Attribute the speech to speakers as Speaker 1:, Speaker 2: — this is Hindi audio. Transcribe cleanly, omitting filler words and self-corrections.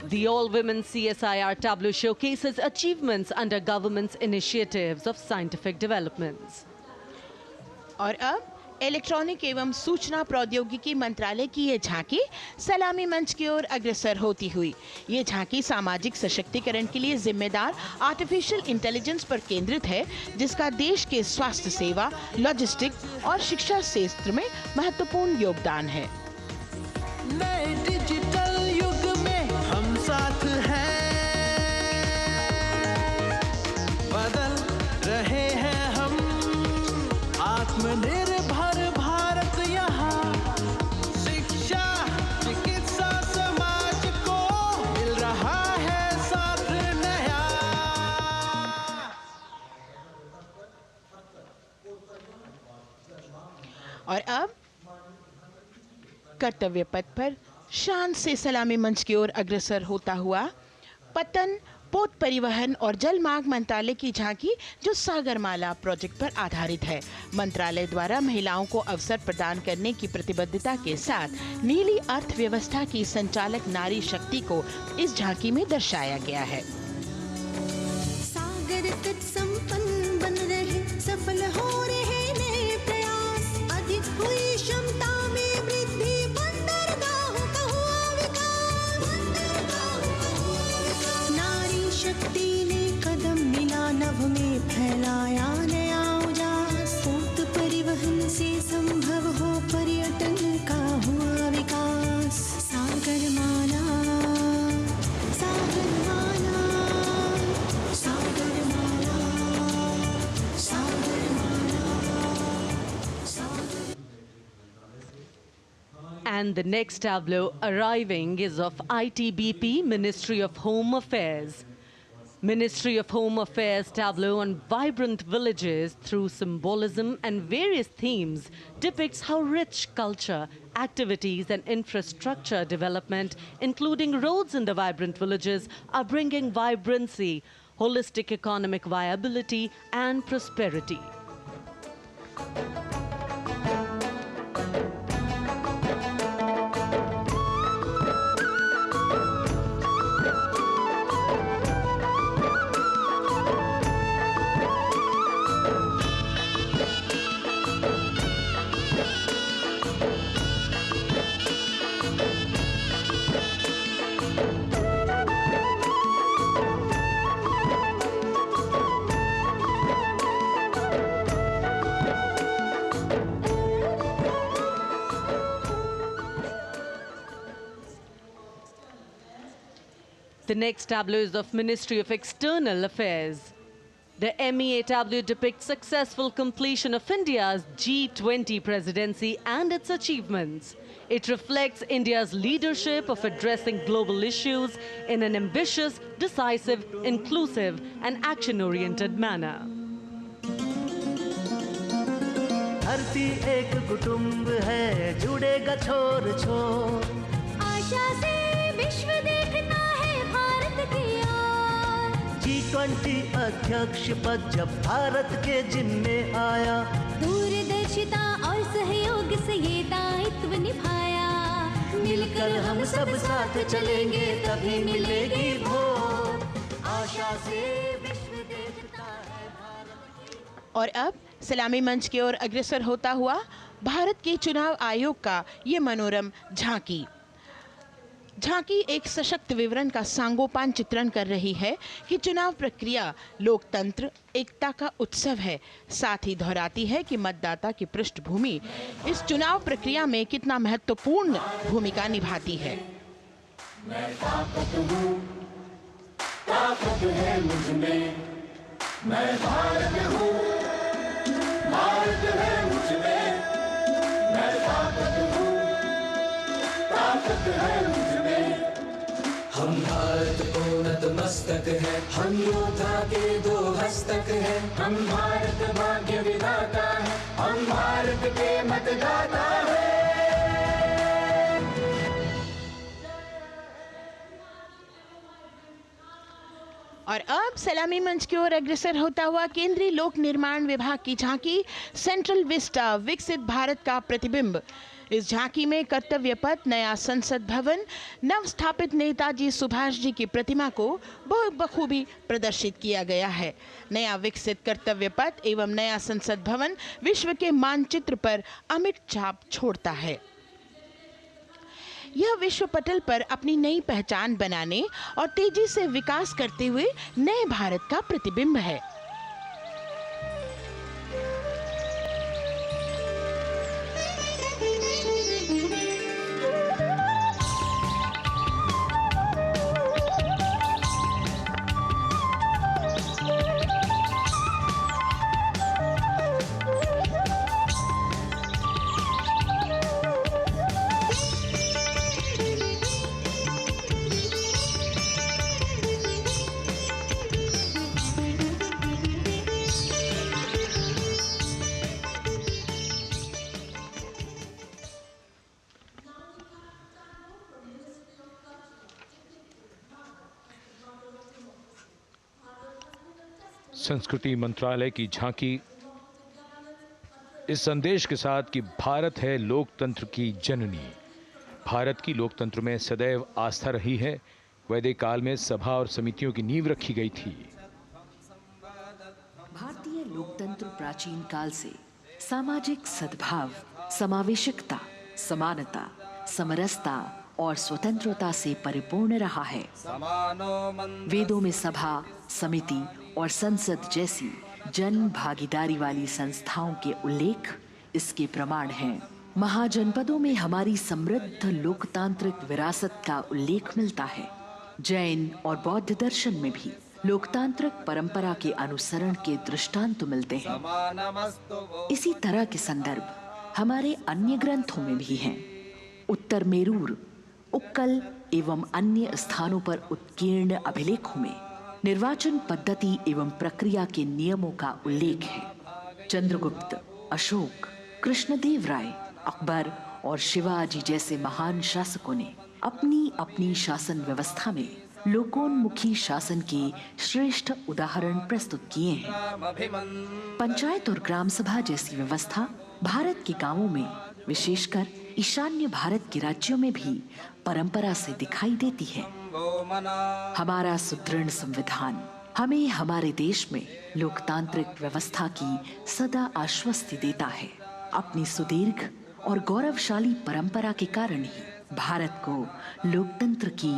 Speaker 1: The all-women CSIR tableau showcases achievements under government's initiatives of scientific developments.
Speaker 2: और अब इलेक्ट्रॉनिक एवं सूचना प्रौद्योगिकी मंत्रालय की ये झांकी सलामी मंच की ओर अग्रसर होती हुई। ये झांकी सामाजिक सशक्तिकरण के लिए जिम्मेदार आर्टिफिशियल इंटेलिजेंस पर केंद्रित है, जिसका देश के स्वास्थ्य सेवा, लॉजिस्टिक्स और शिक्षा क्षेत्र में महत्वपूर्ण योगदान है।
Speaker 3: नए डिजिटल युग में हम साथ हैं, बदल रहे हैं हम, आत्मनिर्भर भारत यहाँ, शिक्षा चिकित्सा समाज को मिल रहा है साथ नया।
Speaker 2: और अब कर्तव्य पथ पर शान से सलामी मंच की ओर अग्रसर होता हुआ पतन, पोत परिवहन और जल मार्ग मंत्रालय की झांकी, जो सागरमाला प्रोजेक्ट पर आधारित है। मंत्रालय द्वारा महिलाओं को अवसर प्रदान करने की प्रतिबद्धता के साथ नीली अर्थव्यवस्था की संचालक नारी शक्ति को इस झांकी में दर्शाया गया है।
Speaker 4: सागर तट संपन्न बन रहे, सफल हो रहे नए प्रयास, अधिक हुई क्षमता में वृद्धि, बंदरगाहों का हुआ विकास, नारी शक्ति ने कदम मिला नभ में, फैलाया नया उजास, पोत परिवहन से संभव हो पर्यटन का हुआ विकास। सागरमाला, सागरमाला, सागरमाला, सागरमाला, सागर।
Speaker 1: And the next tableau arriving is of ITBP, Ministry of Home Affairs. Ministry of Home Affairs tableau on vibrant villages through symbolism and various themes depicts how rich culture, activities and infrastructure development, including roads in the vibrant villages, are bringing vibrancy, holistic economic viability and prosperity. The next tableau is of Ministry of External Affairs. The MEA tableau depicts successful completion of India's G20 presidency and its achievements. It reflects India's leadership of addressing global issues in an ambitious, decisive, inclusive and action-oriented manner.
Speaker 3: धरती एक कुटुंब है, जुड़ेगा छोर छोर,
Speaker 4: आशा से विश्व देखता है भारत की ओर।
Speaker 3: G20 अध्यक्ष पद जब भारत के जिम्मे आया,
Speaker 4: दूरदर्शिता और सहयोग से ये दायित्व निभाया,
Speaker 3: मिलकर हम सब साथ चलेंगे तभी मिलेगी भोर, आशा से विश्व देखता है भारत।
Speaker 2: और अब सलामी मंच की ओर अग्रसर होता हुआ भारत के चुनाव आयोग का ये मनोरम झांकी एक सशक्त विवरण का सांगोपान चित्रण कर रही है कि चुनाव प्रक्रिया लोकतंत्र, एकता का उत्सव है। साथ ही दोहराती है कि मतदाता की पृष्ठभूमि इस चुनाव प्रक्रिया में कितना महत्वपूर्ण भूमिका निभाती है।
Speaker 5: मैं ताकत हूँ, ताकत है मुझ में, मैं भारत हूँ, भारत है मुझ में, मैं ताकत हूँ, ताकत है मुझ में।
Speaker 6: हम भारत को नतमस्तक है, हम योद्धा के दो हस्तक है,
Speaker 5: हम भारत भाग्य विधाता है, हम भारत के मतदाता है।
Speaker 2: और अब सलामी मंच की ओर अग्रसर होता हुआ केंद्रीय लोक निर्माण विभाग की झांकी सेंट्रल विस्टा विकसित भारत का प्रतिबिंब। इस झांकी में कर्तव्य पथ, नया संसद भवन, नव स्थापित नेताजी सुभाष जी की प्रतिमा को बहुत बखूबी प्रदर्शित किया गया है। नया विकसित कर्तव्य पथ एवं नया संसद भवन विश्व के मानचित्र पर अमिट छाप छोड़ता है। यह विश्व पटल पर अपनी नई पहचान बनाने और तेजी से विकास करते हुए नए भारत का प्रतिबिंब है।
Speaker 7: संस्कृति मंत्रालय की झांकी इस संदेश के साथ कि भारत है लोकतंत्र की जननी। भारत की लोकतंत्र में सदैव आस्था रही है। वैदिक काल में सभा और समितियों की नींव रखी गई थी।
Speaker 8: भारतीय लोकतंत्र प्राचीन काल से सामाजिक सद्भाव, समावेशकता, समानता, समरसता और स्वतंत्रता से परिपूर्ण रहा है। वेदों में सभा, समिति और संसद जैसी जन भागीदारी वाली संस्थाओं के उल्लेख इसके प्रमाण हैं। महाजनपदों में हमारी समृद्ध लोकतांत्रिक विरासत का उल्लेख मिलता है। जैन और बौद्ध दर्शन में भी लोकतांत्रिक परंपरा के अनुसरण के दृष्टांत मिलते हैं। इसी तरह के संदर्भ हमारे अन्य ग्रंथों में भी हैं। उत्तर मेरूर, उक्कल एवं अन्य स्थानों पर उत्कीर्ण अभिलेखों में निर्वाचन पद्धति एवं प्रक्रिया के नियमों का उल्लेख है। चंद्रगुप्त, अशोक, कृष्णदेव राय, अकबर और शिवाजी जैसे महान शासकों ने अपनी अपनी शासन व्यवस्था में लोकोन्मुखी शासन के श्रेष्ठ उदाहरण प्रस्तुत किए हैं। पंचायत और ग्राम सभा जैसी व्यवस्था भारत के गांवों में, विशेषकर ईशान्य भारत के राज्यों में भी परंपरा से दिखाई देती है। हमारा सुदृढ़ संविधान हमें हमारे देश में लोकतांत्रिक व्यवस्था की सदा आश्वस्ति देता है। अपनी सुदीर्घ और गौरवशाली परंपरा के कारण ही भारत को लोकतंत्र की